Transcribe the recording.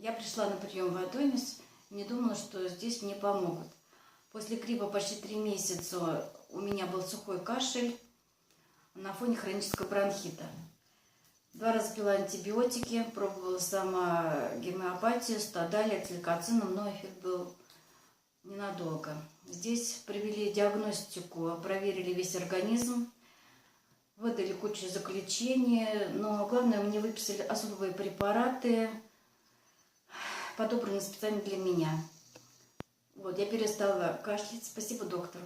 Я пришла на прием в Адонис, не думала, что здесь мне помогут. После гриппа почти 3 месяца у меня был сухой кашель на фоне хронического бронхита. 2 раза пила антибиотики, пробовала сама гомеопатию, страдали ациликоцином, но эффект был ненадолго. Здесь провели диагностику, проверили весь организм, выдали кучу заключений, но главное, мне выписали особые препараты, подобранные специально для меня. Вот, я перестала кашлять. Спасибо доктору.